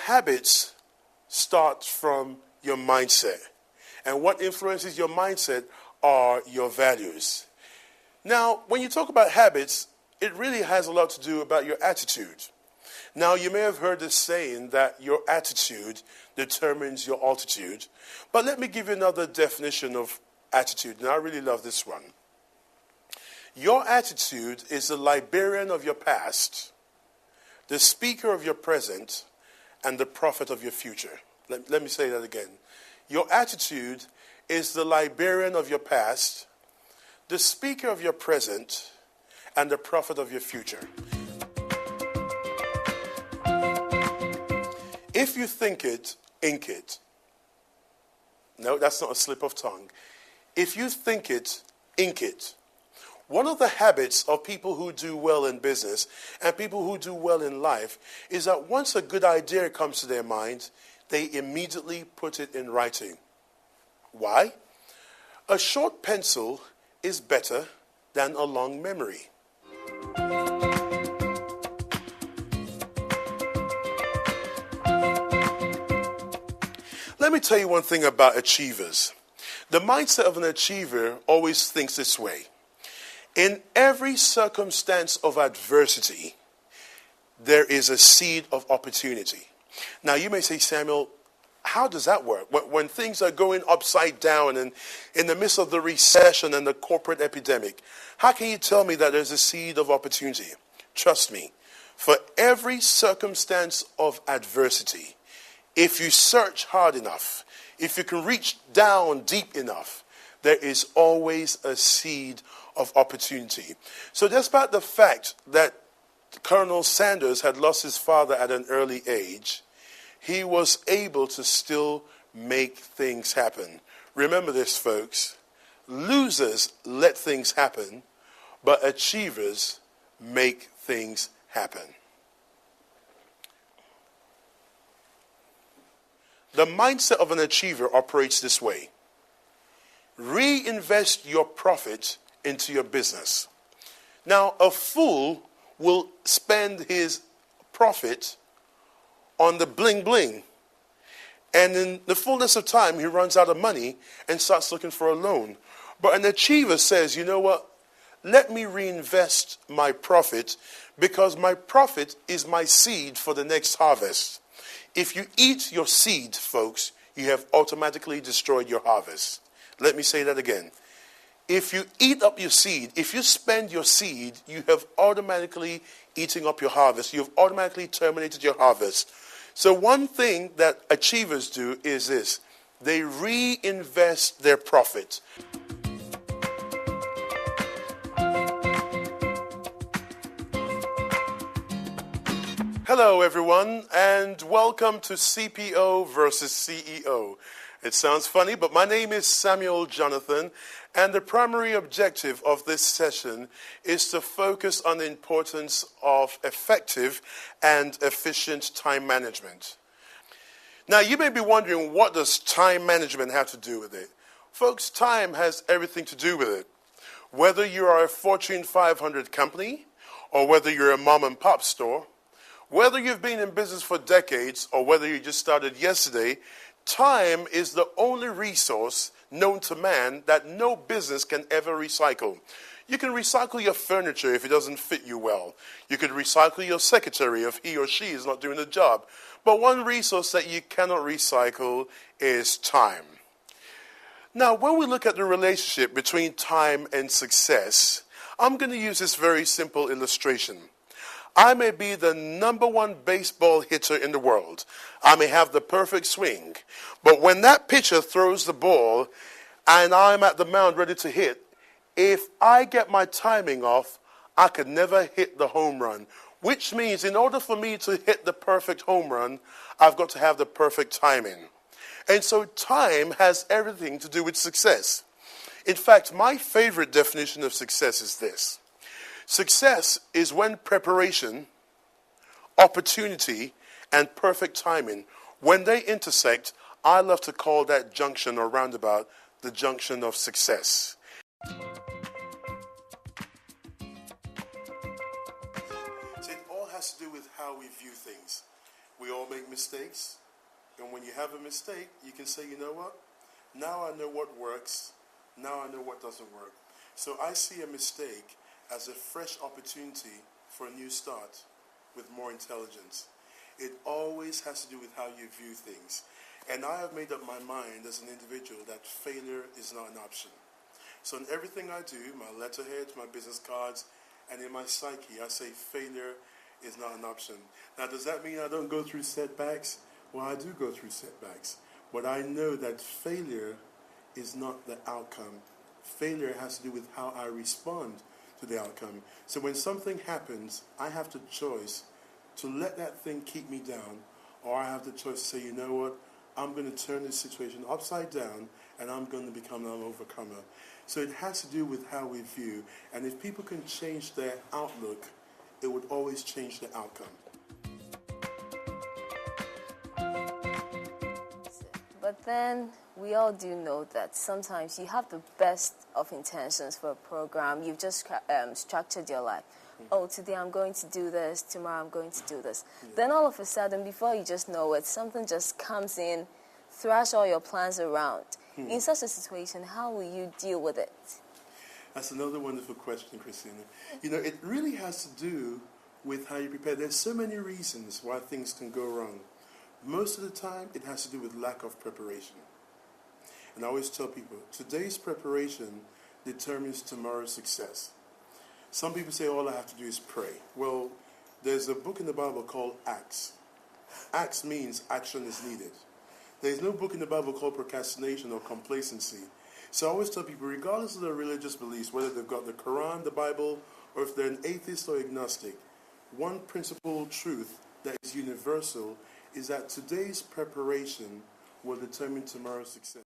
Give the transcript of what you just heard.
habits start from your mindset. And what influences your mindset are your values. Now, when you talk about habits, it really has a lot to do about your attitude. Now, you may have heard this saying that your attitude determines your altitude. But let me give you another definition of attitude, and I really love this one. Your attitude is the librarian of your past, the speaker of your present, and the prophet of your future. Let me say that again. Your attitude is the librarian of your past, the speaker of your present, and the prophet of your future. If you think it, ink it. No, that's not a slip of tongue. If you think it, ink it. One of the habits of people who do well in business and people who do well in life is that once a good idea comes to their mind, they immediately put it in writing. Why? A short pencil is better than a long memory. Let me tell you one thing about achievers. The mindset of an achiever always thinks this way. In every circumstance of adversity, there is a seed of opportunity. Now, you may say, Samuel, how does that work? When things are going upside down and in the midst of the recession and the corporate epidemic, how can you tell me that there's a seed of opportunity? Trust me, for every circumstance of adversity, if you search hard enough, if you can reach down deep enough, there is always a seed of opportunity. So despite the fact that Colonel Sanders had lost his father at an early age, he was able to still make things happen. Remember this, folks. Losers let things happen, but achievers make things happen. The mindset of an achiever operates this way. Reinvest your profit into your business. Now, a fool will spend his profit on the bling bling. And in the fullness of time, he runs out of money and starts looking for a loan. But an achiever says, you know what? Let me reinvest my profit because my profit is my seed for the next harvest. If you eat your seed, folks, you have automatically destroyed your harvest. Let me say that again. If you eat up your seed, if you spend your seed, you have automatically eaten up your harvest. You've automatically terminated your harvest. So one thing that achievers do is this. They reinvest their profit. Hello, everyone, and welcome to CPO versus CEO. It sounds funny, but my name is Samuel Jonathan, and the primary objective of this session is to focus on the importance of effective and efficient time management. Now, you may be wondering, what does time management have to do with it? Folks, time has everything to do with it. Whether you are a Fortune 500 company, or whether you're a mom and pop store, whether you've been in business for decades, or whether you just started yesterday, time is the only resource known to man that no business can ever recycle. You can recycle your furniture if it doesn't fit you well. You could recycle your secretary if he or she is not doing the job. But one resource that you cannot recycle is time. Now, when we look at the relationship between time and success, I'm going to use this very simple illustration. I may be the #1 baseball hitter in the world. I may have the perfect swing. But when that pitcher throws the ball and I'm at the mound ready to hit, if I get my timing off, I could never hit the home run. Which means in order for me to hit the perfect home run, I've got to have the perfect timing. And so time has everything to do with success. In fact, my favorite definition of success is this. Success is when preparation, opportunity, and perfect timing, when they intersect, I love to call that junction or roundabout the junction of success. So it all has to do with how we view things. We all make mistakes. And when you have a mistake, you can say, you know what? Now I know what works. Now I know what doesn't work. So I see a mistake as a fresh opportunity for a new start with more intelligence. It always has to do with how you view things. And I have made up my mind as an individual that failure is not an option. So in everything I do, my letterheads, my business cards, and in my psyche, I say failure is not an option. Now, does that mean I don't go through setbacks? Well, I do go through setbacks. But I know that failure is not the outcome. Failure has to do with how I respond to the outcome. So when something happens, I have the choice to let that thing keep me down, or I have the choice to say, you know what, I'm going to turn this situation upside down and I'm going to become an overcomer. So it has to do with how we view. And if people can change their outlook, it would always change the outcome. But then we all do know that sometimes you have the best of intentions for a program. You've just structured your life. Oh, today I'm going to do this, tomorrow I'm going to do this. Yeah. Then all of a sudden, before you just know it, something just comes in, thrash all your plans around. In such a situation, how will you deal with it? That's another wonderful question, Christina. You know, it really has to do with how you prepare. There's so many reasons why things can go wrong. Most of the time, it has to do with lack of preparation. And I always tell people, today's preparation determines tomorrow's success. Some people say all I have to do is pray. Well, there's a book in the Bible called Acts. Acts means action is needed. There's no book in the Bible called procrastination or complacency. So I always tell people, regardless of their religious beliefs, whether they've got the Quran, the Bible, or if they're an atheist or agnostic, one principal truth that is universal is that today's preparation will determine tomorrow's success.